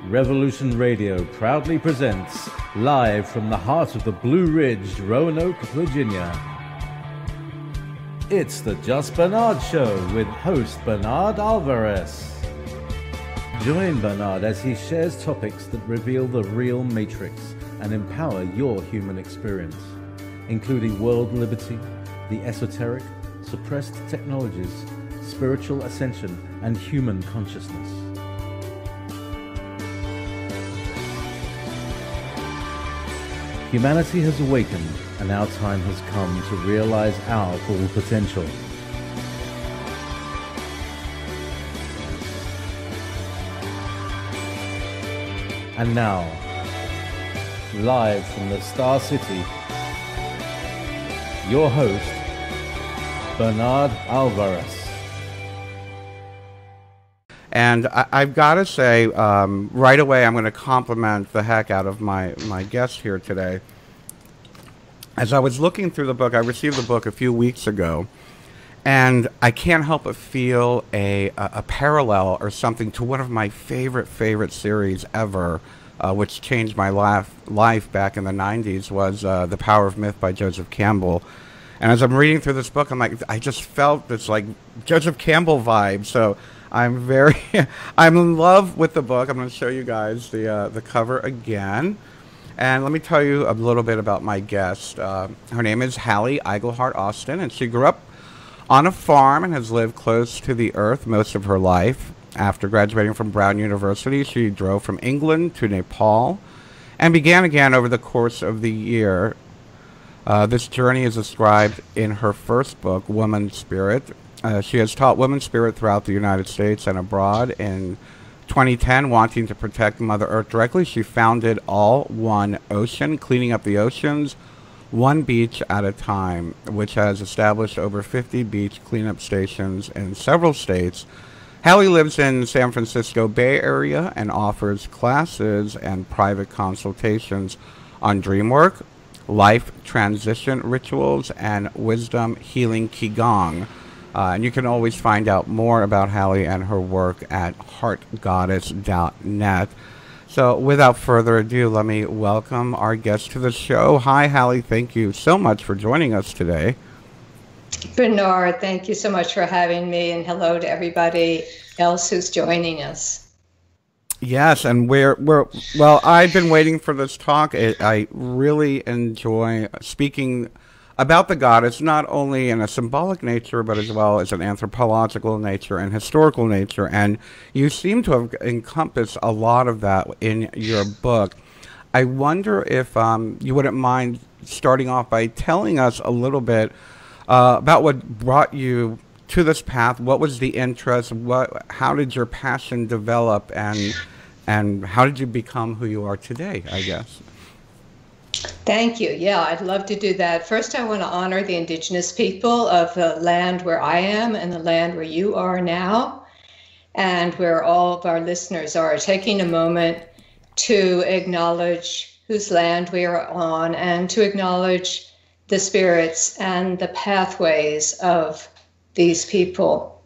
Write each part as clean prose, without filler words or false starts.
Revolution Radio proudly presents, live from the heart of the Blue Ridge, Roanoke, Virginia. It's the Just Bernard Show with host Bernard Alvarez. Join Bernard as he shares topics that reveal the real matrix and empower your human experience, including world liberty, the esoteric, suppressed technologies, spiritual ascension, and human consciousness. Humanity has awakened, and our time has come to realize our full potential. And now, live from the Star City, your host, Bernard Alvarez. And I've got to say, right away, I'm going to compliment the heck out of my guest here today. As I was looking through the book, I received the book a few weeks ago, and I can't help but feel a parallel or something to one of my favorite series ever, which changed my life back in the 90s, was The Power of Myth by Joseph Campbell. And as I'm reading through this book, I'm like, I just felt this like Joseph Campbell vibe. So I'm in love with the book. I'm going to show you guys the cover again. And let me tell you a little bit about my guest. Her name is Hallie Iglehart Austen, and she grew up on a farm and has lived close to the earth most of her life. After graduating from Brown University, she drove from England to Nepal and began again over the course of the year. This journey is described in her first book, Womanspirit. She has taught Womanspirit throughout the United States and abroad. In 2010, wanting to protect Mother Earth directly, she founded All One Ocean, cleaning up the oceans one beach at a time, which has established over 50 beach cleanup stations in several states. Hallie lives in San Francisco Bay Area and offers classes and private consultations on dream work, life transition rituals, and wisdom healing Qigong. And you can always find out more about Hallie and her work at heartgoddess.net. So without further ado, let me welcome our guest to the show. Hi, Hallie. Thank you so much for joining us today. Bernard, thank you so much for having me, and hello to everybody else who's joining us. Yes, and well, I've been waiting for this talk. I really enjoy speaking about the goddess, not only in a symbolic nature, but as well as an anthropological nature and historical nature. And you seem to have encompassed a lot of that in your book. I wonder if you wouldn't mind starting off by telling us a little bit about what brought you to this path. What was the interest? How did your passion develop, and how did you become who you are today, I guess? Thank you. Yeah, I'd love to do that. First, I want to honor the indigenous people of the land where I am and the land where you are now, and where all of our listeners are. Taking a moment to acknowledge whose land we are on and to acknowledge the spirits and the pathways of these people.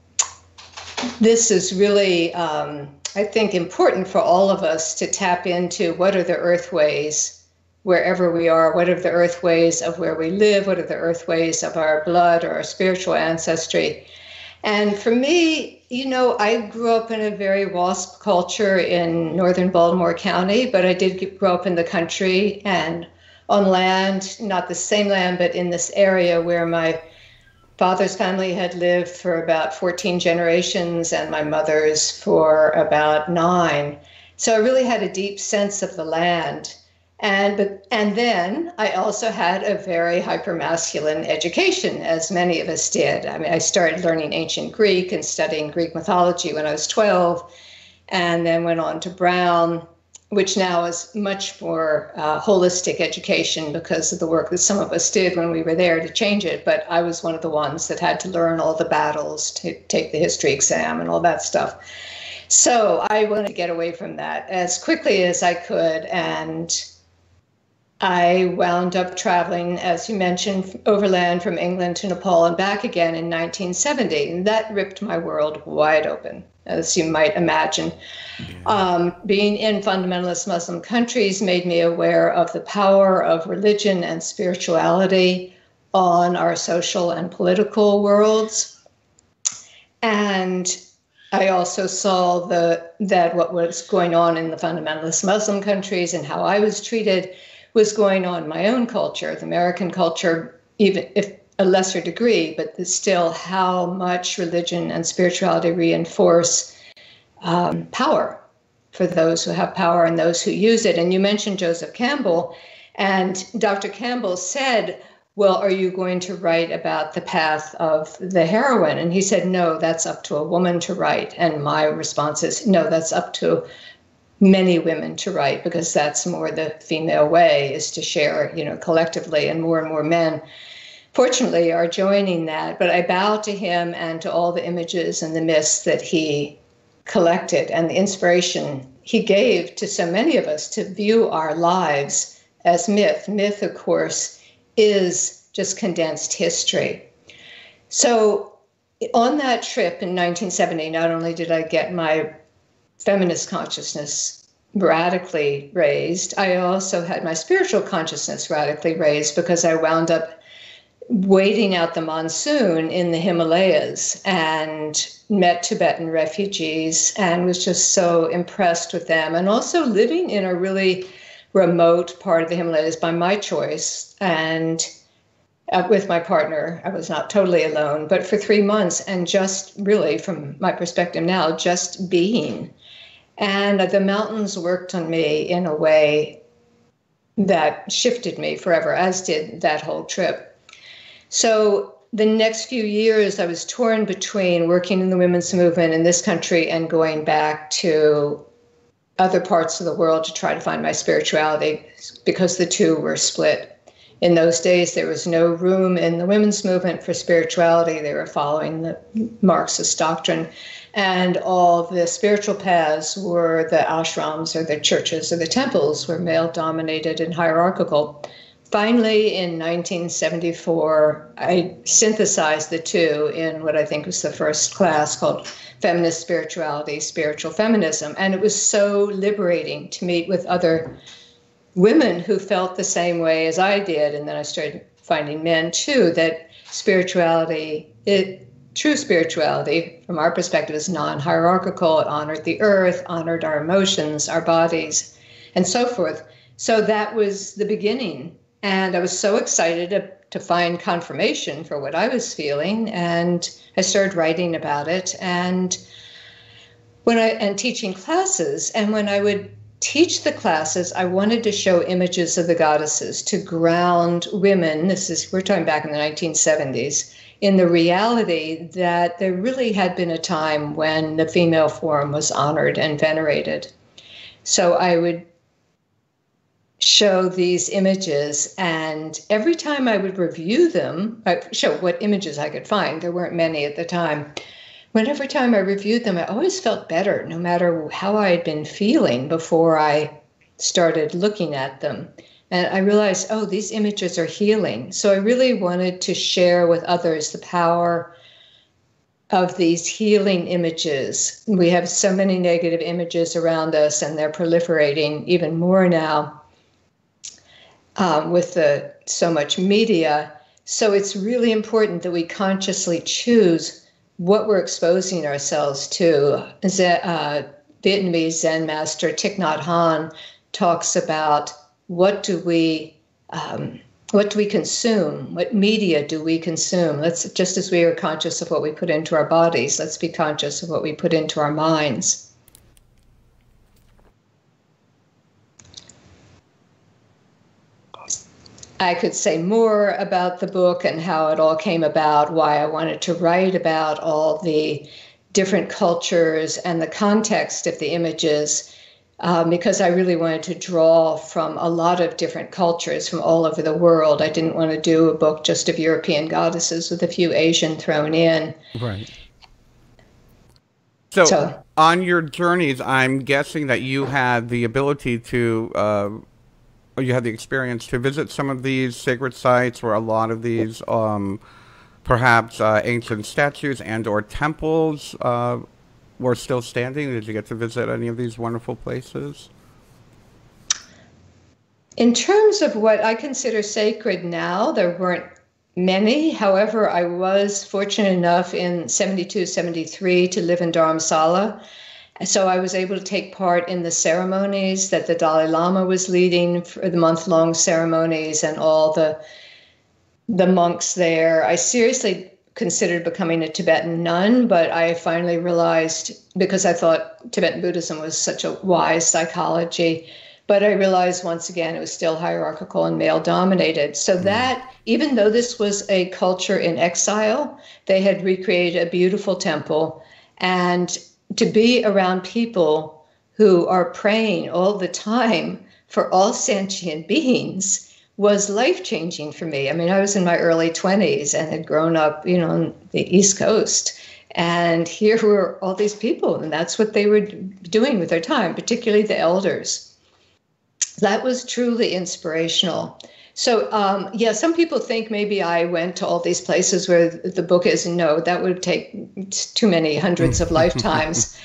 This is really, I think, important for all of us to tap into what are the earthways wherever we are, what are the earthways of where we live, what are the earthways of our blood or our spiritual ancestry. And for me, you know, I grew up in a very WASP culture in northern Baltimore County, but I did grow up in the country and on land, not the same land, but in this area where my father's family had lived for about 14 generations and my mother's for about 9. So I really had a deep sense of the land. And then I also had a very hypermasculine education, as many of us did. I mean, I started learning ancient Greek and studying Greek mythology when I was 12, and then went on to Brown, which now is much more holistic education because of the work that some of us did when we were there to change it. But I was one of the ones that had to learn all the battles, to take the history exam and all that stuff. So I wanted to get away from that as quickly as I could, and I wound up traveling, as you mentioned, overland from England to Nepal and back again in 1970, and that ripped my world wide open. as you might imagine. Being in fundamentalist Muslim countries made me aware of the power of religion and spirituality on our social and political worlds. And I also saw that what was going on in the fundamentalist Muslim countries and how I was treated was going on in my own culture, the American culture, even if a lesser degree, but still how much religion and spirituality reinforce power for those who have power and those who use it. And you mentioned Joseph Campbell, and Dr. Campbell said, well, are you going to write about the path of the heroine? And he said, no, that's up to a woman to write. And my response is, no, that's up to many women to write, because that's more the female way, is to share, collectively, and more men, fortunately, are joining that. But I bow to him and to all the images and the myths that he collected and the inspiration he gave to so many of us to view our lives as myth. Myth, of course, is just condensed history. So on that trip in 1970, not only did I get my feminist consciousness radically raised, I also had my spiritual consciousness radically raised, because I wound up waiting out the monsoon in the Himalayas and met Tibetan refugees and was just so impressed with them, and also living in a really remote part of the Himalayas by my choice, and with my partner. I was not totally alone, but for 3 months, and just really, from my perspective now, just being. And the mountains worked on me in a way that shifted me forever, as did that whole trip. So the next few years, I was torn between working in the women's movement in this country and going back to other parts of the world to try to find my spirituality, because the two were split. In those days, there was no room in the women's movement for spirituality. They were following the Marxist doctrine. And all the spiritual paths were the ashrams, or the churches, or the temples, were male-dominated and hierarchical. Finally, in 1974, I synthesized the two in what I think was the first class called Feminist Spirituality, Spiritual Feminism. And it was so liberating to meet with other women who felt the same way as I did. And then I started finding men, too, that spirituality, true spirituality, from our perspective, is non-hierarchical. It honored the earth, honored our emotions, our bodies, and so forth. So that was the beginning. And I was so excited to find confirmation for what I was feeling. And I started writing about it and teaching classes. And when I would teach the classes, I wanted to show images of the goddesses to ground women. We're talking back in the 1970s, in the reality that there really had been a time when the female form was honored and venerated. So I would show these images, and every time I would review them, I'd show what images I could find. There weren't many at the time. Every time I reviewed them, I always felt better, no matter how I had been feeling before I started looking at them. And I realized, oh, these images are healing. So I really wanted to share with others the power of these healing images. We have so many negative images around us, and they're proliferating even more now with so much media. So it's really important that we consciously choose what we're exposing ourselves to. Vietnamese Zen master Thich Nhat Hanh talks about what do we consume? What media do we consume? Just as we are conscious of what we put into our bodies, let's be conscious of what we put into our minds. I could say more about the book and how it all came about, why I wanted to write about all the different cultures and the context of the images, because I really wanted to draw from a lot of different cultures from all over the world. I didn't want to do a book just of European goddesses with a few Asian thrown in. Right. So on your journeys, I'm guessing that you had the ability to you had the experience to visit some of these sacred sites where a lot of these perhaps ancient statues and or temples were still standing? Did you get to visit any of these wonderful places? In terms of what I consider sacred now, there weren't many. However, I was fortunate enough in 72, 73 to live in Dharamsala. So I was able to take part in the ceremonies that the Dalai Lama was leading for the month-long ceremonies and all the monks there. I seriously considered becoming a Tibetan nun, but I finally realized, because I thought Tibetan Buddhism was such a wise psychology, but I realized once again it was still hierarchical and male-dominated. So that, even though this was a culture in exile, they had recreated a beautiful temple, and to be around people who are praying all the time for all sentient beings was life-changing for me. I mean, I was in my early 20s and had grown up, on the East Coast. And here were all these people, and that's what they were doing with their time, particularly the elders. That was truly inspirational. So, some people think maybe I went to all these places where the book is. No, that would take too many hundreds of lifetimes.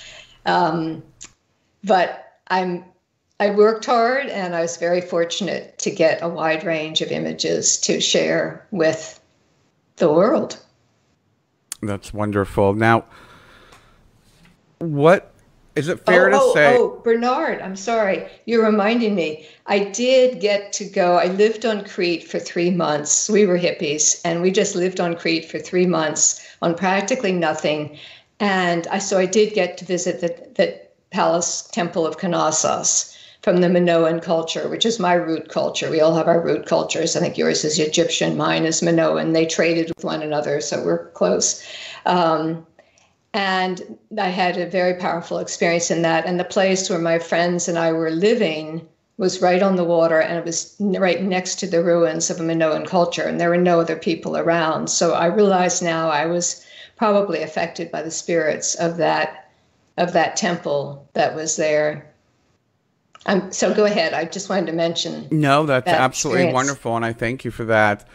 But I worked hard, and I was very fortunate to get a wide range of images to share with the world. That's wonderful. Now, what is it fair to say? Oh, Bernard, I'm sorry. You're reminding me. I did get to go. I lived on Crete for 3 months. We were hippies, and we just lived on Crete for 3 months on practically nothing. And so I did get to visit the palace temple of Knossos from the Minoan culture, which is my root culture. We all have our root cultures. I think yours is Egyptian, mine is Minoan. They traded with one another, so we're close. And I had a very powerful experience in that. And the place where my friends and I were living was right on the water, and it was right next to the ruins of a Minoan culture, and there were no other people around. So I realized now I was probably affected by the spirits of that temple that was there. So go ahead. I just wanted to mention. No, that's absolutely wonderful, and I thank you for that.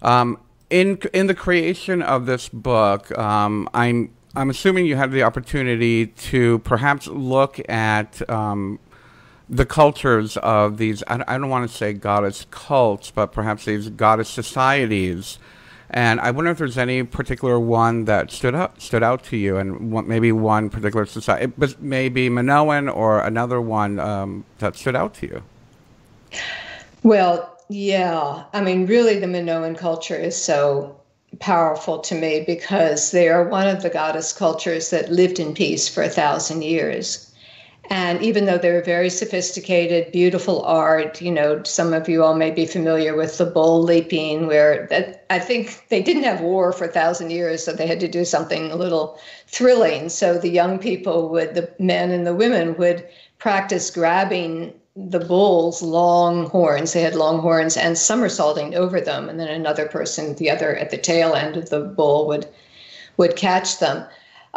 In the creation of this book, I'm assuming you had the opportunity to perhaps look at the cultures of these, I don't want to say goddess cults, but perhaps these goddess societies. And I wonder if there's any particular one that stood out to you, and maybe one particular society, but maybe Minoan or another one that stood out to you. Well, yeah. I mean, really, the Minoan culture is so powerful to me because they are one of the goddess cultures that lived in peace for 1,000 years. And even though they're very sophisticated, beautiful art, some of you all may be familiar with the bull leaping, I think they didn't have war for 1,000 years, so they had to do something a little thrilling. So the young people the men and the women would practice grabbing the bull's long horns. They had long horns, and somersaulting over them. And then another person, the other at the tail end of the bull, would catch them.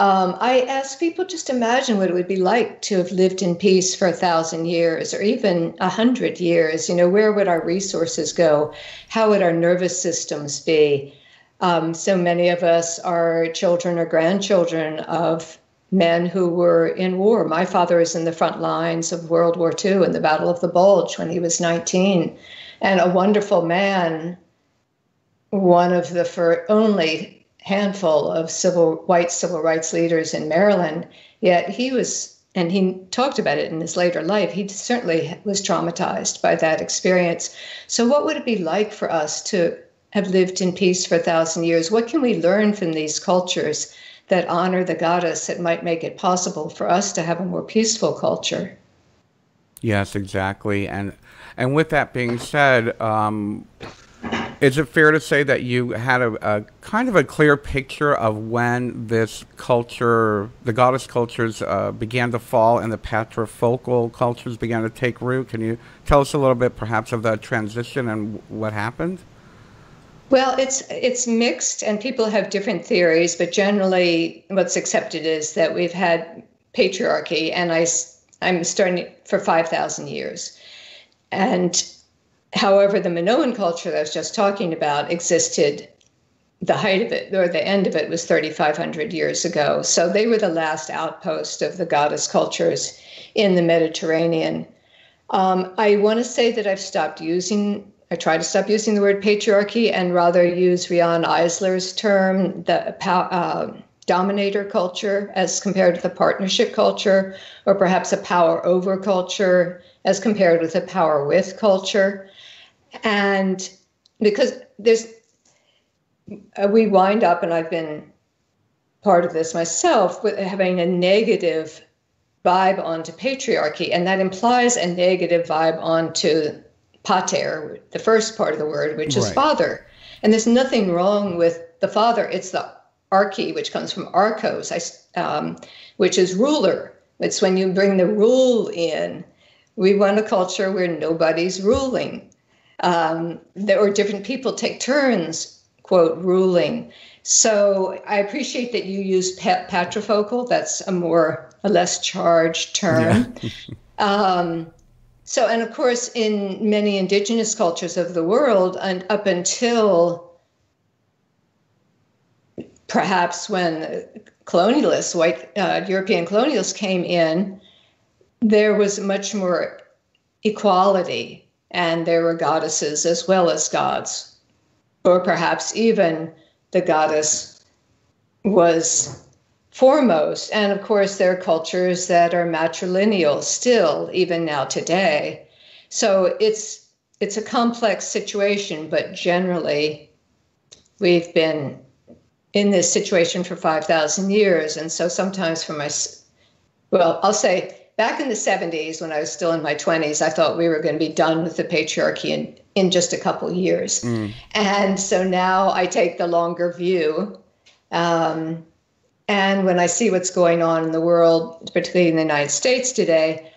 I ask people just imagine what it would be like to have lived in peace for 1,000 years or even 100 years. Where would our resources go? How would our nervous systems be? So many of us are children or grandchildren of men who were in war. My father was in the front lines of World War II in the Battle of the Bulge when he was 19, and a wonderful man, one of the only handful of white civil rights leaders in Maryland, yet he talked about it in his later life. He certainly was traumatized by that experience. So what would it be like for us to have lived in peace for 1,000 years? What can we learn from these cultures that honor the goddess that might make it possible for us to have a more peaceful culture? Yes, exactly. And with that being said, is it fair to say that you had a kind of a clear picture of when this culture, the goddess cultures, began to fall and the patriarchal cultures began to take root? Can you tell us a little bit perhaps of that transition and what happened? Well, it's mixed, and people have different theories, but generally what's accepted is that we've had patriarchy, and I'm starting for 5,000 years. And however, the Minoan culture that I was just talking about existed the height of it, or the end of it, was 3,500 years ago. So they were the last outpost of the goddess cultures in the Mediterranean. I want to say that I try to stop using the word patriarchy and rather use Rian Eisler's term, the dominator culture, as compared with a partnership culture, or perhaps a power over culture as compared with a power with culture. And because we wind up, and I've been part of this myself, with having a negative vibe onto patriarchy, and that implies a negative vibe onto pater, the first part of the word, which is father. And there's nothing wrong with the father. It's the archi, which comes from archos, which is ruler. It's when you bring the rule in. We want a culture where nobody's ruling, or different people take turns, quote, ruling. So I appreciate that you use patrifocal. That's a less charged term. Yeah. And of course, in many indigenous cultures of the world, and up until perhaps when colonialists, white European colonialists came in, there was much more equality, and there were goddesses as well as gods, or perhaps even the goddess was foremost. And of course, there are cultures that are matrilineal still, even now today. So it's a complex situation, but generally we've been in this situation for 5,000 years. And so sometimes I'll say back in the 70s, when I was still in my 20s, I thought we were going to be done with the patriarchy in just a couple years. And so now I take the longer view. And when I see what's going on in the world, particularly in the United States today,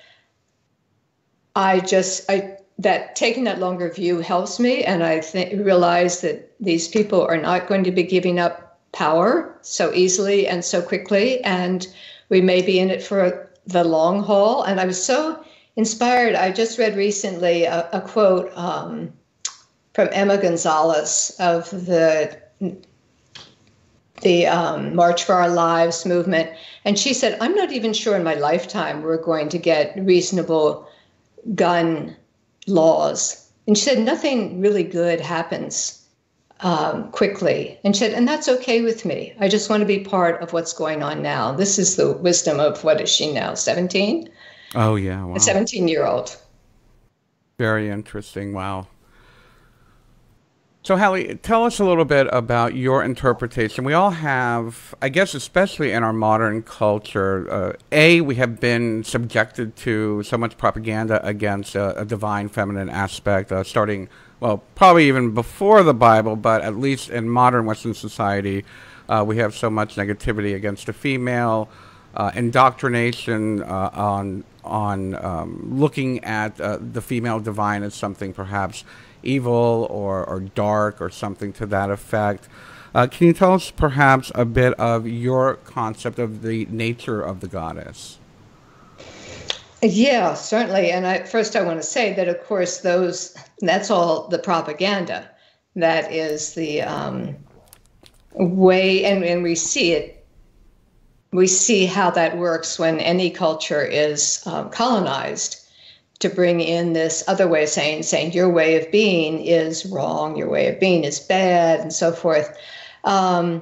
taking that longer view helps me. And I realize that these people are not going to be giving up power so easily and so quickly. And we may be in it for the long haul. And I was so inspired. I just read recently a quote from Emma Gonzalez of the March for Our Lives movement. And she said, I'm not even sure in my lifetime we're going to get reasonable gun laws. And she said, nothing really good happens quickly. And she said, and that's okay with me. I just want to be part of what's going on now. This is the wisdom of, what is she now, 17? Oh, yeah. Wow. A 17-year-old. Very interesting. Wow. So, Hallie, tell us a little bit about your interpretation. We all have, I guess, especially in our modern culture, we have been subjected to so much propaganda against a divine feminine aspect, starting, well, probably even before the Bible, but at least in modern Western society, we have so much negativity against the female, indoctrination on looking at the female divine as something perhaps evil or dark or something to that effect. Can you tell us perhaps a bit of your concept of the nature of the goddess? Yeah, certainly. And first I want to say that, of course, that's all the propaganda. That is the way, and we see it. We see how that works when any culture is colonized, to bring in this other way of saying your way of being is wrong, your way of being is bad, and so forth. To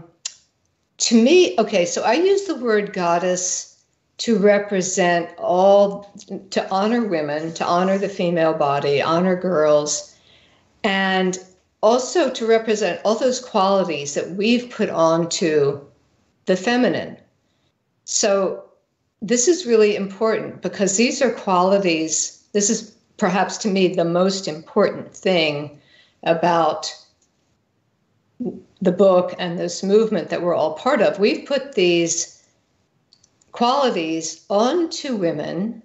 me, okay, so I use the word goddess to represent to honor women, to honor the female body, honor girls, and also to represent all those qualities that we've put onto the feminine. So this is really important, because these are qualities. This is perhaps, to me, the most important thing about the book and this movement that we're all part of. We've put these qualities onto women,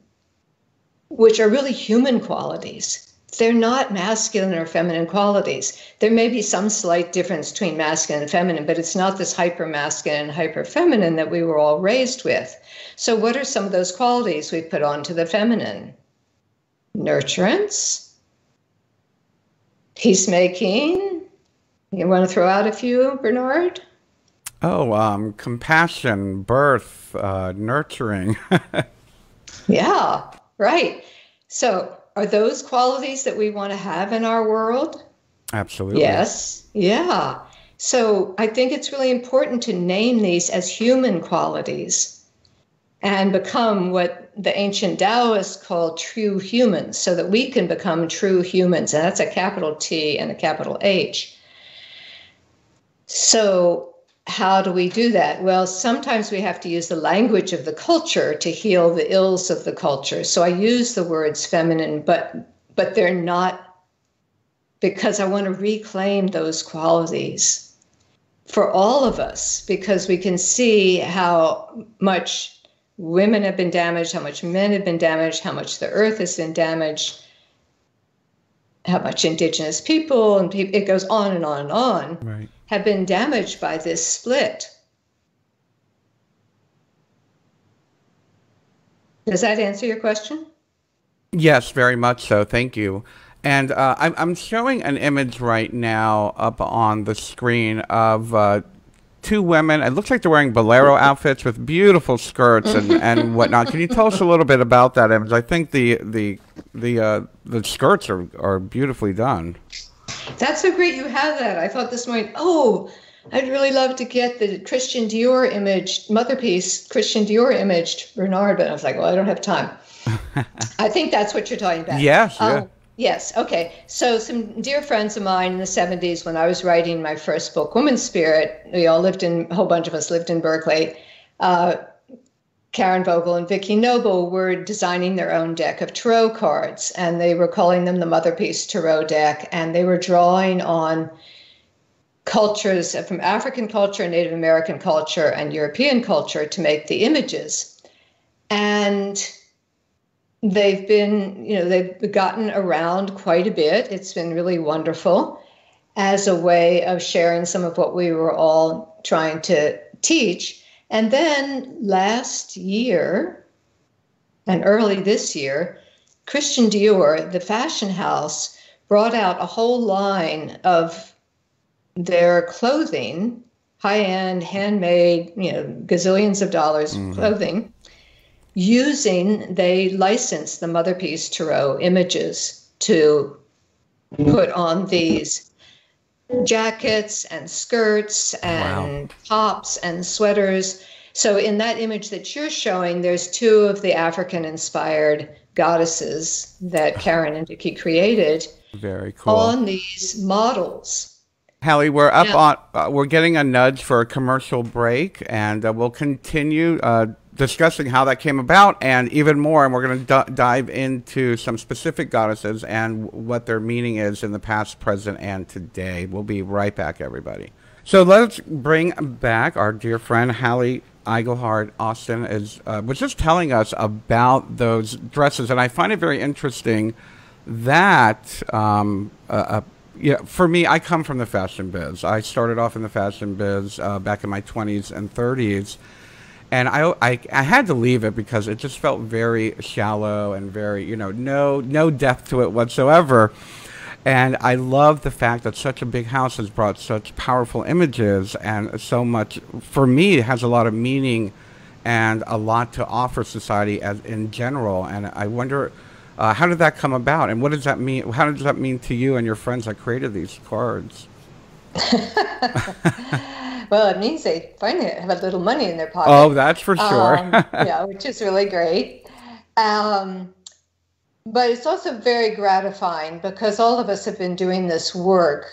which are really human qualities. They're not masculine or feminine qualities. There may be some slight difference between masculine and feminine, but it's not this hyper-masculine and hyper-feminine that we were all raised with. So what are some of those qualities we put onto the feminine? Nurturance, peacemaking, You want to throw out a few, Bernard? Oh, compassion, birth, nurturing. Yeah, right. So, are those qualities that we want to have in our world? Absolutely. Yes. Yeah. So, I think it's really important to name these as human qualities and become what the ancient Taoists called true humans, so that we can become true humans. And that's a capital T and a capital H. So, how do we do that? Well, sometimes we have to use the language of the culture to heal the ills of the culture. So I use the words feminine, but they're not, because I want to reclaim those qualities for all of us, because we can see how much women have been damaged, how much men have been damaged, how much the earth has been damaged, how much indigenous people, and it goes on and on and on. Right. Have been damaged by this split. Does that answer your question? Yes, very much so. Thank you. And I'm showing an image right now up on the screen of two women. It looks like they're wearing bolero outfits with beautiful skirts and whatnot. Can you tell us a little bit about that image? I think the skirts are beautifully done. That's so great you have that. I thought this morning, oh, I'd really love to get the Christian Dior image, mother piece, Christian Dior imaged Bernard, but I was like, well, I don't have time. I think that's what you're talking about. Yes, yeah. Yes, okay. So some dear friends of mine in the 70s, when I was writing my first book, Womanspirit, a whole bunch of us lived in Berkeley. Karen Vogel and Vicki Noble were designing their own deck of tarot cards, and they were calling them the Motherpiece Tarot deck, and they were drawing on cultures from African culture, Native American culture, and European culture to make the images. And they've gotten around quite a bit. It's been really wonderful as a way of sharing some of what we were all trying to teach. And then last year and early this year, Christian Dior, the fashion house, brought out a whole line of their clothing, high-end, handmade, gazillions of dollars clothing, they licensed the Motherpiece Tarot images to put on these jackets and skirts and tops and sweaters. So in that image that you're showing, there's two of the African-inspired goddesses that Karen and Vicki created. Very cool. On these models. Hallie, we're we're getting a nudge for a commercial break, and we'll continue discussing how that came about and even more, and we're going to dive into some specific goddesses and what their meaning is in the past, present, and today. We'll be right back, everybody. So let's bring back our dear friend Hallie Iglehart Austen was just telling us about those dresses, and I find it very interesting that for me, I come from the fashion biz. I started off in the fashion biz back in my 20s and 30s. And I had to leave it because it just felt very shallow and very, no depth to it whatsoever. And I love the fact that such a big house has brought such powerful images, and so much, for me, it has a lot of meaning and a lot to offer society in general. And I wonder, how did that come about? And what does that mean? How does that mean to you and your friends that created these cards? Well, it means they finally have a little money in their pocket. Oh, that's for sure. Which is really great. But it's also very gratifying because all of us have been doing this work,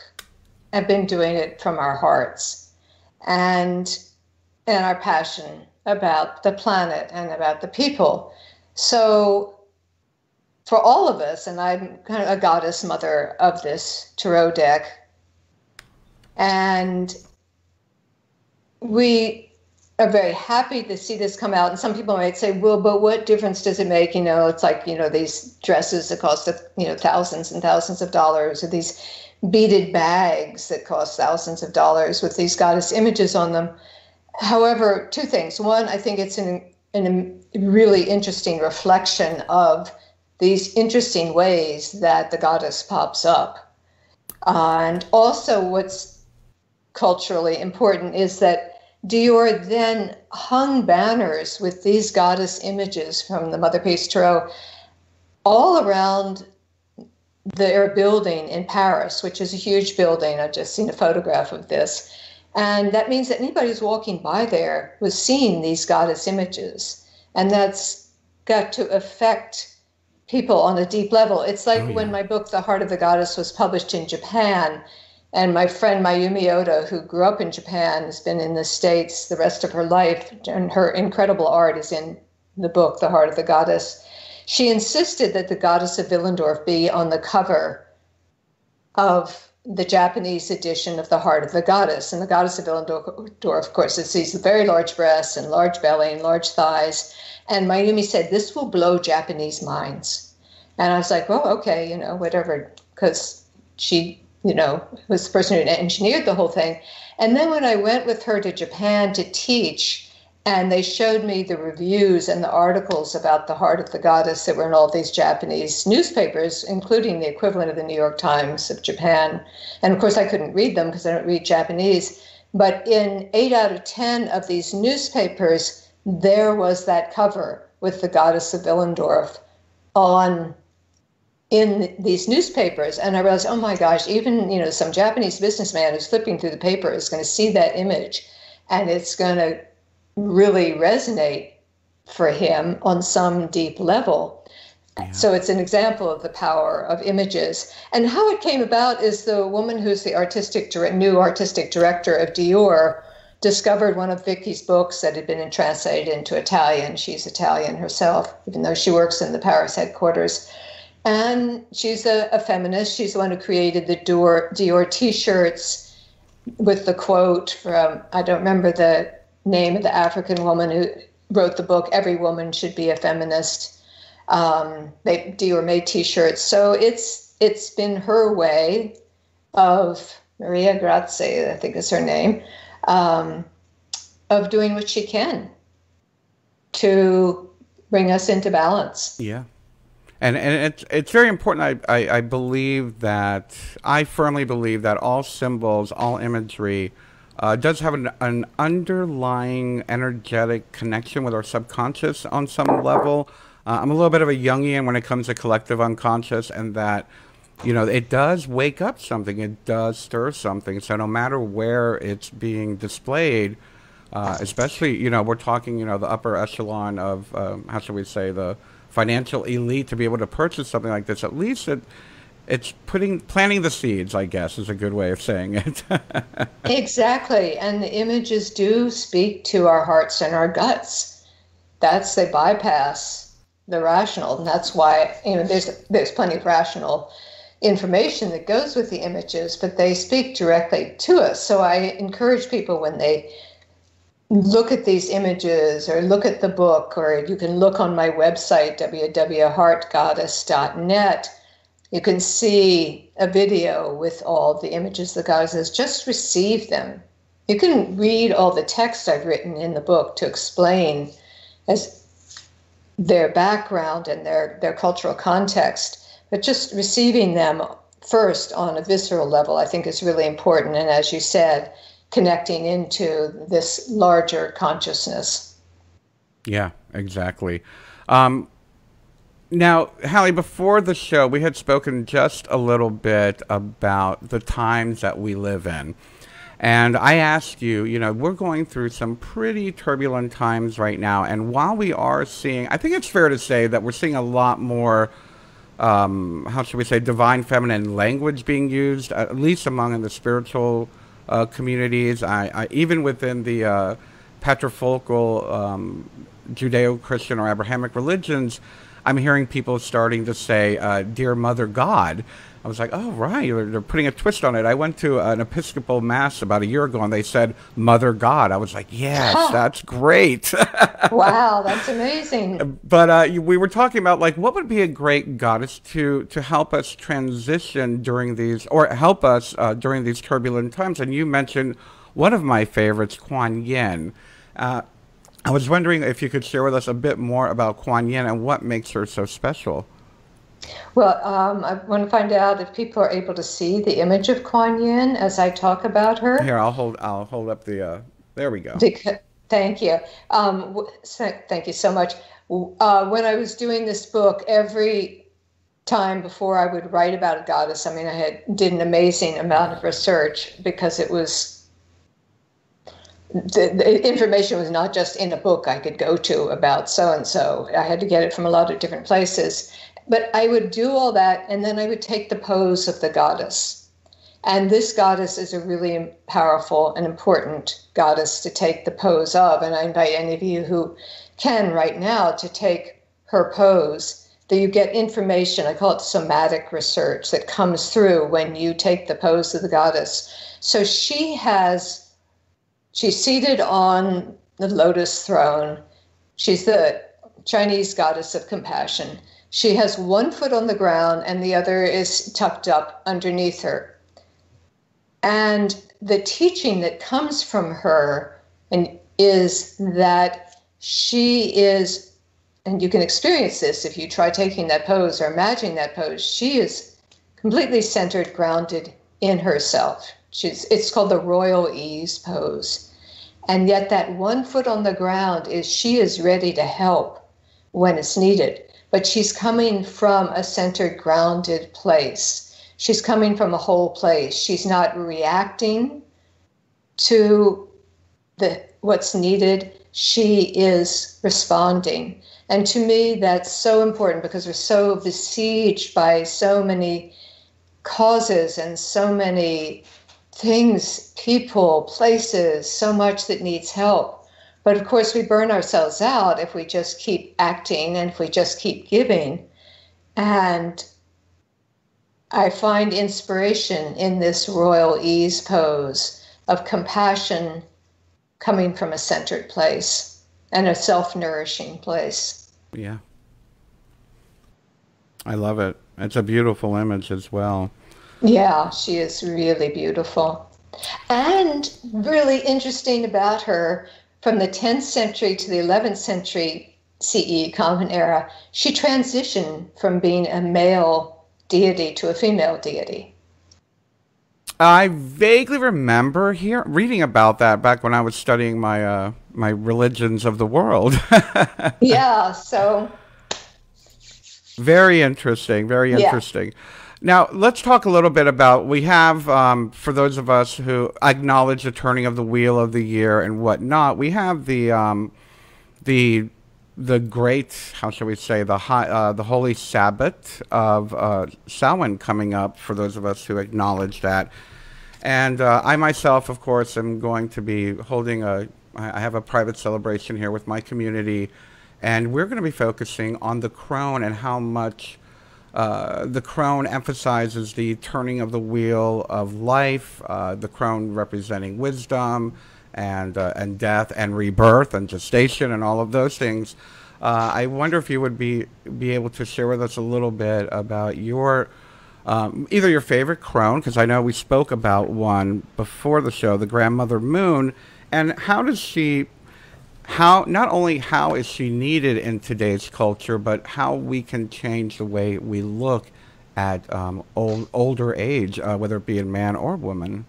have been doing it from our hearts and our passion about the planet and about the people. So for all of us, and I'm kind of a goddess mother of this tarot deck, and we are very happy to see this come out. And some people might say, well, but what difference does it make? It's like, these dresses that cost, thousands and thousands of dollars, or these beaded bags that cost thousands of dollars with these goddess images on them. However, two things. One, I think it's a really interesting reflection of these interesting ways that the goddess pops up. And also what's culturally important is that Dior then hung banners with these goddess images from the Mother Peace Tarot all around their building in Paris, which is a huge building. I've just seen a photograph of this. And that means that anybody who's walking by there was seeing these goddess images. And that's got to affect people on a deep level. It's like when my book, The Heart of the Goddess, was published in Japan, and my friend Mayumi Oda, who grew up in Japan, has been in the States the rest of her life, and her incredible art is in the book, The Heart of the Goddess. She insisted that the goddess of Willendorf be on the cover of the Japanese edition of The Heart of the Goddess. And the goddess of Willendorf, of course, it sees very large breasts and large belly and large thighs. And Mayumi said, this will blow Japanese minds. And I was like, well, okay, you know, whatever, because she, you know, was the person who engineered the whole thing. And then when I went with her to Japan to teach, and they showed me the reviews and the articles about the Heart of the Goddess that were in all these Japanese newspapers, including the equivalent of the New York Times of Japan. And of course, I couldn't read them because I don't read Japanese. But in 8 out of 10 of these newspapers, there was that cover with the goddess of Willendorf in these newspapers. And I realized, oh my gosh, even, you know, some Japanese businessman who's flipping through the paper is going to see that image, and it's going to really resonate for him on some deep level. Yeah. So it's an example of the power of images. And how it came about is the woman who's the new artistic director of Dior discovered one of Vicky's books that had been translated into Italian. She's Italian herself, even though she works in the Paris headquarters. And she's a feminist. She's the one who created the Dior T-shirts with the quote from, I don't remember the name of the African woman who wrote the book, Every Woman Should Be a Feminist. Dior made T-shirts. So it's been her way of, Maria Grazia, I think is her name, of doing what she can to bring us into balance. Yeah. And it's very important. I believe that, I firmly believe that all symbols, all imagery, does have an underlying energetic connection with our subconscious on some level. I'm a little bit of a Jungian when it comes to collective unconscious, and that, you know, it does wake up something, it does stir something. So no matter where it's being displayed, especially, you know, we're talking, you know, the upper echelon of, how should we say, the financial elite, to be able to purchase something like this, at least it's planting the seeds, I guess, is a good way of saying it. Exactly. And the images do speak to our hearts and our guts. They bypass the rational. And that's why, you know, there's plenty of rational information that goes with the images, but they speak directly to us. So I encourage people, when they look at these images or look at the book, or you can look on my website, www.heartgoddess.net, you can see a video with all the images the goddesses. Just receive them. You can read all the text I've written in the book to explain as their background and their cultural context, but just receiving them first on a visceral level, I think, is really important. And as you said, connecting into this larger consciousness. Yeah, exactly. Now, Hallie, before the show, we had spoken just a little bit about the times that we live in. And I asked you, you know, we're going through some pretty turbulent times right now. And while we are seeing, I think it's fair to say that we're seeing a lot more, how should we say, divine feminine language being used, at least among the spiritual communities. I even within the patriarchal Judeo-Christian or Abrahamic religions, I'm hearing people starting to say, Dear Mother God. I was like, oh, right, they're putting a twist on it. I went to an Episcopal Mass about a year ago, and they said, Mother God. I was like, yes, that's great. Wow, that's amazing. But we were talking about, like, what would be a great goddess to help us transition during these, or help us during these turbulent times. And you mentioned one of my favorites, Quan. I was wondering if you could share with us a bit more about Quan and what makes her so special. Well, I want to find out if people are able to see the image of Kuan Yin as I talk about her. Here, I'll hold up the. There we go. Because, thank you. Thank you so much. When I was doing this book, every time before I would write about a goddess, I mean, did an amazing amount of research because it was the information was not just in a book I could go to about so and so. I had to get it from a lot of different places. But I would do all that, and then I would take the pose of the goddess. And this goddess is a really powerful and important goddess to take the pose of. And I invite any of you who can right now to take her pose, that you get information, I call it somatic research, that comes through when you take the pose of the goddess. So she's seated on the lotus throne. She's the Chinese goddess of compassion. She has one foot on the ground and the other is tucked up underneath her. And the teaching that comes from her is that she is, and you can experience this if you try taking that pose or imagining that pose, she is completely centered, grounded in herself. It's called the royal ease pose. And yet that one foot on the ground she is ready to help when it's needed. But she's coming from a centered, grounded place. She's coming from a whole place. She's not reacting to what's needed. She is responding. And to me, that's so important because we're so besieged by so many causes and so many things, people, places, so much that needs help. But of course, we burn ourselves out if we just keep acting and if we just keep giving. And I find inspiration in this royal ease pose of compassion coming from a centered place and a self-nourishing place. Yeah. I love it. It's a beautiful image as well. Yeah, she is really beautiful. And really interesting about her, from the 10th century to the 11th century CE, Common Era, she transitioned from being a male deity to a female deity. I vaguely remember reading about that back when I was studying my my religions of the world. Yeah, so very interesting, very interesting. Now, let's talk a little bit about, we have, for those of us who acknowledge the turning of the wheel of the year and whatnot, we have the great, how shall we say, the Holy Sabbath of Samhain coming up, for those of us who acknowledge that. And I myself, of course, am going to be holding I have a private celebration here with my community, and we're going to be focusing on the crone and how much the crone emphasizes the turning of the wheel of life, the crone representing wisdom and death and rebirth and gestation and all of those things. I wonder if you would be able to share with us a little bit about your either your favorite crone, because I know we spoke about one before the show, the Grandmother Moon, and not only how is she needed in today's culture, but how we can change the way we look at older age, whether it be in man or woman.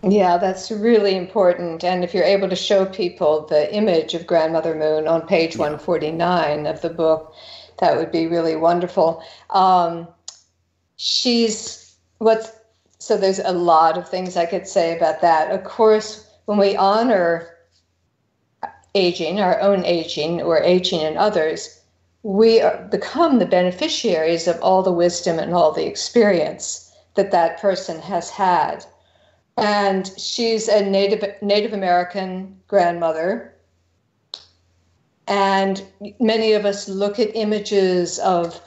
Yeah, that's really important. And if you're able to show people the image of Grandmother Moon on page 149 of the book, that would be really wonderful. So there's a lot of things I could say about that. Of course, when we honor aging, our own aging, or aging in others, we become the beneficiaries of all the wisdom and all the experience that person has had. And she's a Native American grandmother. And many of us look at images of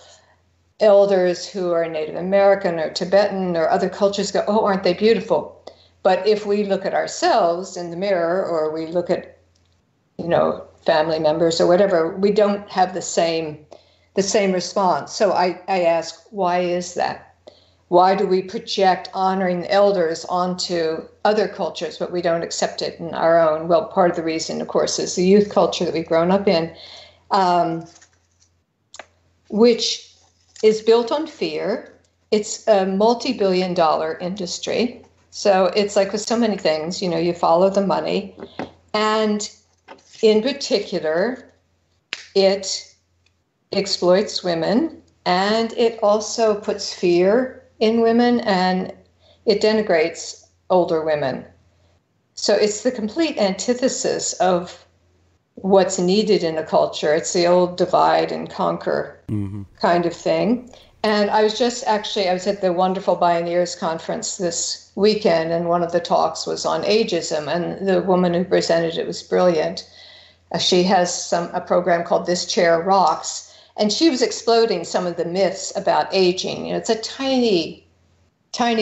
elders who are Native American or Tibetan or other cultures, go, oh, aren't they beautiful? But if we look at ourselves in the mirror, or we look at, family members or whatever, we don't have the same response. So I ask, why is that? Why do we project honoring the elders onto other cultures, but we don't accept it in our own? Well, part of the reason, of course, is the youth culture that we've grown up in, which is built on fear. It's a multi-billion-dollar industry. So it's like with so many things, you follow the money. And in particular, it exploits women, and it also puts fear in women, and it denigrates older women. So it's the complete antithesis of what's needed in a culture. It's the old divide and conquer kind of thing. And I was at the Wonderful Pioneers Conference this weekend, and one of the talks was on ageism, and the woman who presented it was brilliant. She has a program called This Chair Rocks, and she was exploding some of the myths about aging. It's a tiny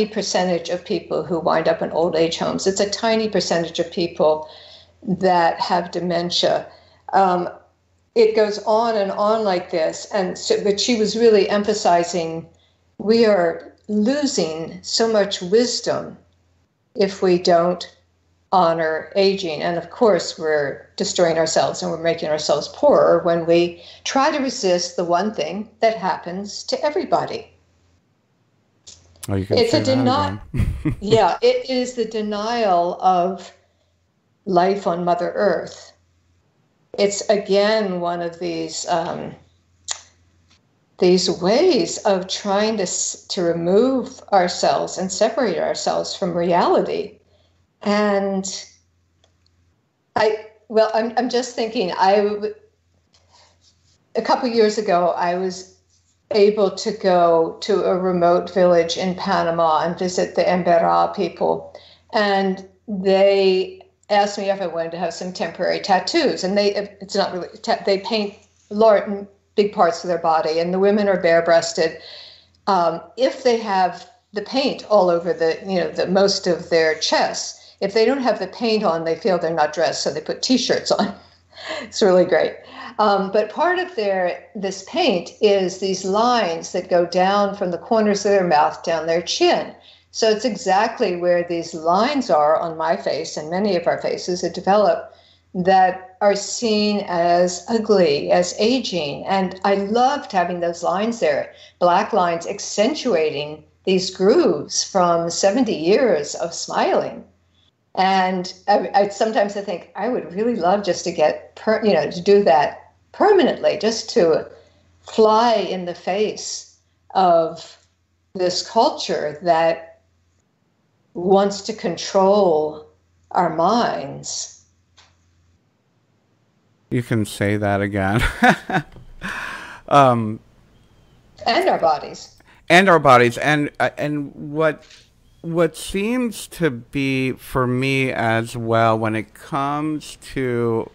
percentage of people who wind up in old age homes. It's a tiny percentage of people that have dementia. It goes on and on like this. But she was really emphasizing we are losing so much wisdom if we don't honor aging. And of course, we're destroying ourselves and we're making ourselves poorer when we try to resist the one thing that happens to everybody. Oh, you can it's say a denial. Yeah, it is the denial of life on Mother Earth. It's again one of these ways of trying to remove ourselves and separate ourselves from reality. And I'm just thinking, a couple years ago, I was able to go to a remote village in Panama and visit the Embera people. And they asked me if I wanted to have some temporary tattoos. And it's not really, they paint big parts of their body, and the women are bare-breasted. If they have the paint all over the most of their chests, if they don't have the paint on, they feel they're not dressed, so they put T-shirts on. It's really great. But part of this paint is these lines that go down from the corners of their mouth down their chin. So it's exactly where these lines are on my face and many of our faces that develop that are seen as ugly, as aging. And I loved having those lines there, black lines accentuating these grooves from 70 years of smiling. And sometimes I think I would really love just to get, to do that permanently, just to fly in the face of this culture that wants to control our minds. You can say that again. And our bodies. And our bodies. And what seems to be for me as well when it comes to,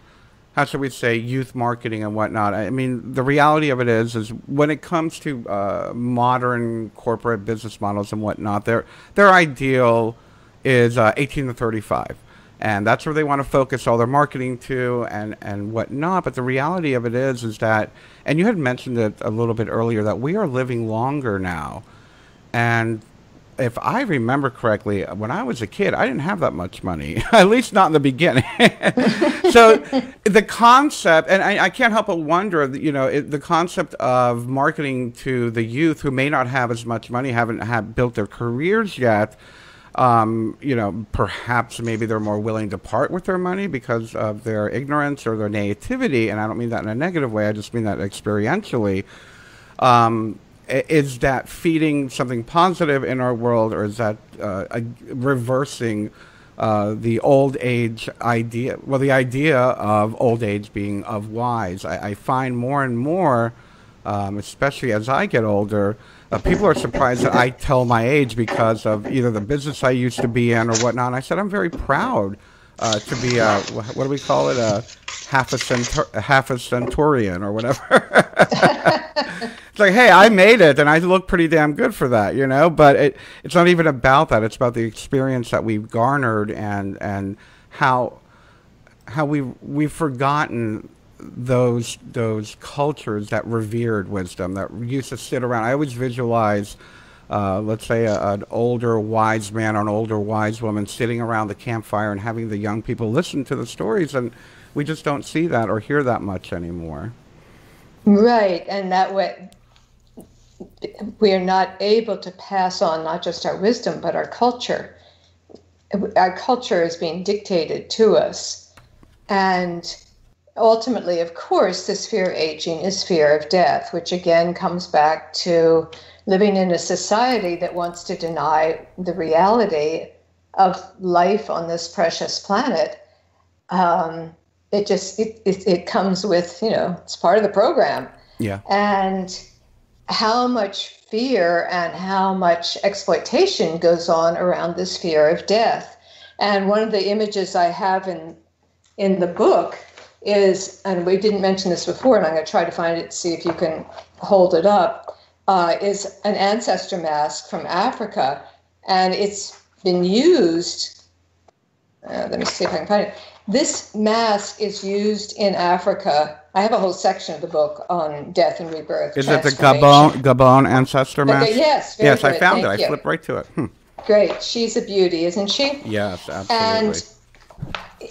how should we say, youth marketing and whatnot. I mean, the reality of it is when it comes to modern corporate business models and whatnot, their ideal is 18 to 35. And that's where they want to focus all their marketing to and whatnot. But the reality of it is that, and you had mentioned it a little bit earlier, that we are living longer now. And if I remember correctly, when I was a kid, I didn't have that much money, at least not in the beginning. So the concept, and I can't help but wonder, the concept of marketing to the youth who may not have as much money, haven't built their careers yet, perhaps maybe they're more willing to part with their money because of their ignorance or their naivety. And I don't mean that in a negative way. I just mean that experientially. Is that feeding something positive in our world, or is that reversing the old age idea? Well, the idea of old age being of wise. I find more and more, especially as I get older, people are surprised that I tell my age because of either the business I used to be in or whatnot. And I said I'm very proud to be what do we call it? Half a centurion or whatever. It's like, hey, I made it, and I look pretty damn good for that, But it's not even about that. It's about the experience that we've garnered and how we've forgotten those cultures that revered wisdom, that used to sit around. I always visualize, let's say, an older wise man or an older wise woman sitting around the campfire and having the young people listen to the stories, and we just don't see that or hear that much anymore. Right, and that way we are not able to pass on not just our wisdom, but our culture. Our culture is being dictated to us. And ultimately, of course, this fear of aging is fear of death, which again comes back to living in a society that wants to deny the reality of life on this precious planet. It comes with, it's part of the program. Yeah. And how much fear and how much exploitation goes on around this fear of death. And one of the images I have in the book is, and we didn't mention this before, and I'm going to try to find it, see if you can hold it up, is an ancestor mask from Africa. And it's been used, let me see if I can find it. This mask is used in Africa. I have a whole section of the book on death and rebirth. Is it the Gabon ancestor mask? Okay, yes. Yes, good. I found Thank it. you. I flipped right to it. Great. She's a beauty, isn't she? Yes, absolutely.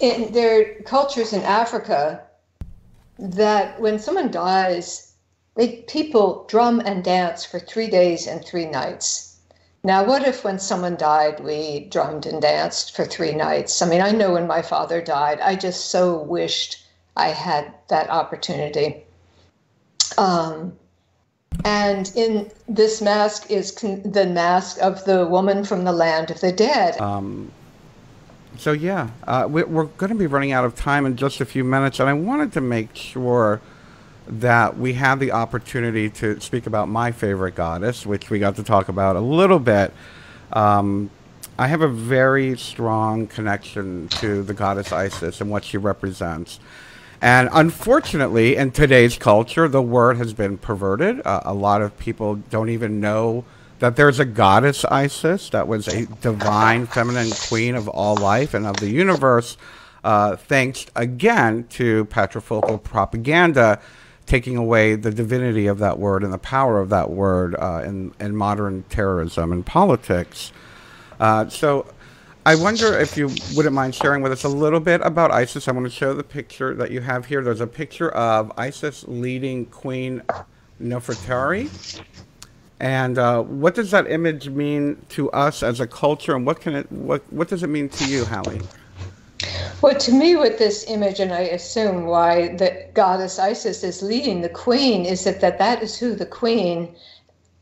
And there are cultures in Africa that when someone dies, people drum and dance for 3 days and 3 nights. Now, what if when someone died, we drummed and danced for 3 nights? I mean, I know when my father died, I just so wished I had that opportunity. And in this mask is the mask of the woman from the land of the dead. So yeah, we're going to be running out of time in just a few minutes, and I wanted to make sure that we had the opportunity to speak about my favorite goddess, which we got to talk about a little bit. I have a very strong connection to the goddess Isis and what she represents. And unfortunately, in today's culture, the word has been perverted. A lot of people don't even know that there's a goddess Isis that was a divine feminine queen of all life and of the universe, thanks again to patriarchal propaganda taking away the divinity of that word and the power of that word in modern terrorism and politics. So I wonder if you wouldn't mind sharing with us a little bit about Isis. I want to show the picture that you have here. There's a picture of Isis leading Queen Nefertari. And what does that image mean to us as a culture, and what does it mean to you, Hallie? Well, to me, with this image, and I assume why the goddess Isis is leading the queen, is that is who the queen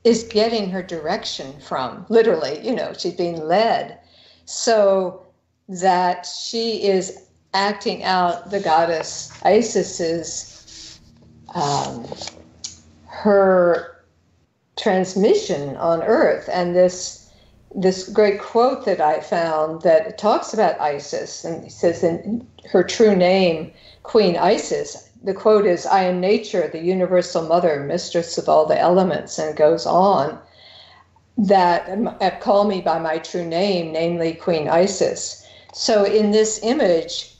is getting her direction from. Literally, she's being led. So that she is acting out the goddess Isis's, her transmission on earth. And this great quote that I found that talks about Isis, and it says in her true name, Queen Isis, the quote is, "I am nature, the universal mother, mistress of all the elements," and it goes on that call me by my true name, namely Queen Isis. So in this image,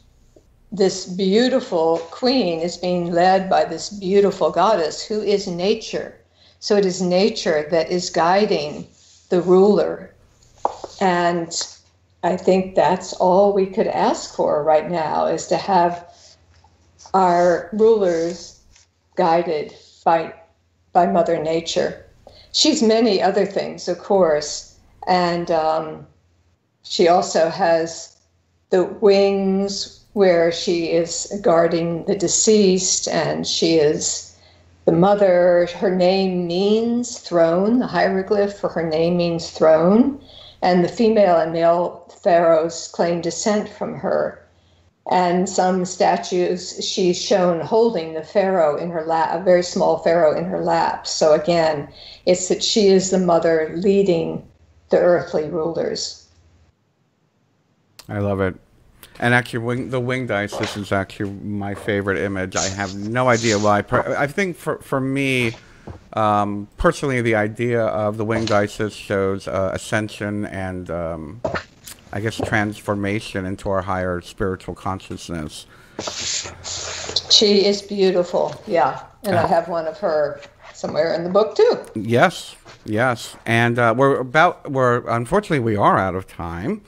this beautiful queen is being led by this beautiful goddess who is nature. So it is nature that is guiding the ruler. And I think that's all we could ask for right now, is to have our rulers guided by Mother Nature. She's many other things, of course, and she also has the wings where she is guarding the deceased, and she is the mother. Her name means throne. The hieroglyph for her name means throne, and the female and male pharaohs claim descent from her. And some statues, she's shown holding the pharaoh in her lap, a very small pharaoh in her lap. So again, it's that she is the mother leading the earthly rulers. I love it. And actually, the winged Isis is actually my favorite image. I have no idea why. I think for me, personally, the idea of the winged Isis shows ascension and I guess transformation into our higher spiritual consciousness. She is beautiful, yeah. And I have one of her somewhere in the book too. Yes, yes. And unfortunately we are out of time.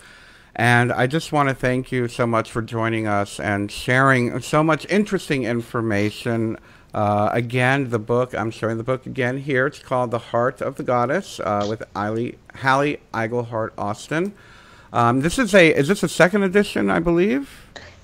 And I just want to thank you so much for joining us and sharing so much interesting information Again, the book, I'm showing the book again here. It's called The Heart of the Goddess with Hallie Iglehart Austen. Is this a second edition, I believe?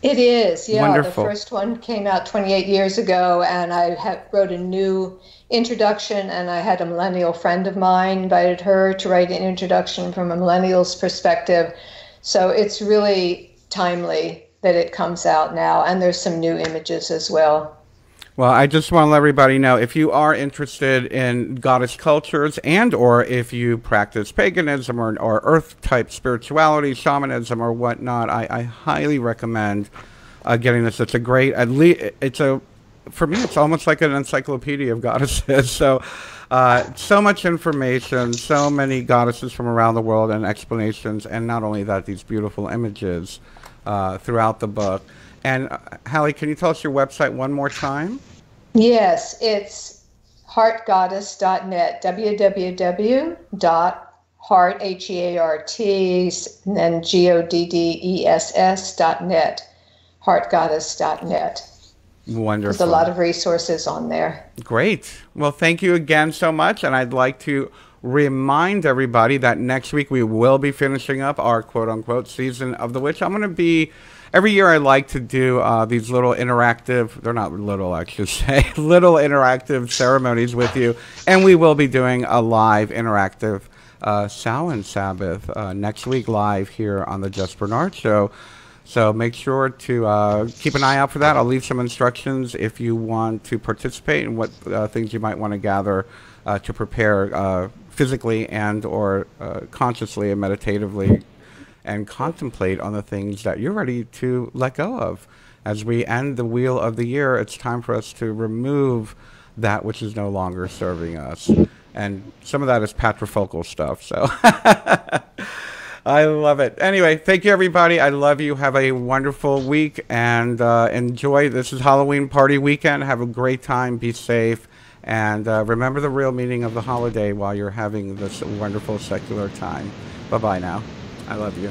It is, yeah. Wonderful. The first one came out 28 years ago, and I wrote a new introduction, and I had a millennial friend of mine, invited her to write an introduction from a millennial's perspective. So it's really timely that it comes out now, and there's some new images as well. Well, I just want to let everybody know, if you are interested in goddess cultures and or if you practice paganism or earth-type spirituality, shamanism or whatnot, I highly recommend getting this. It's a great, for me, it's almost like an encyclopedia of goddesses. So, so much information, so many goddesses from around the world and explanations, and not only that, these beautiful images throughout the book. And Hallie, can you tell us your website one more time? Yes, it's heartgoddess.net, www.heart, H-E-A-R-T, and then GODDESS.net, heartgoddess.net. Wonderful. There's a lot of resources on there. Great. Well, thank you again so much. And I'd like to remind everybody that next week we will be finishing up our quote-unquote season of the witch. I'm going to be... Every year I like to do these little interactive, they're not little, I should say, little interactive ceremonies with you. And we will be doing a live interactive Samhain Sabbath next week live here on the Just Bernard Show. So make sure to keep an eye out for that. I'll leave some instructions if you want to participate and what things you might want to gather to prepare physically and or consciously and meditatively, and contemplate on the things that you're ready to let go of. As we end the wheel of the year, it's time for us to remove that which is no longer serving us. And some of that is patrifocal stuff, so I love it. Anyway, thank you, everybody. I love you. Have a wonderful week, and enjoy. This is Halloween party weekend. Have a great time. Be safe. And remember the real meaning of the holiday while you're having this wonderful secular time. Bye-bye now. I love you.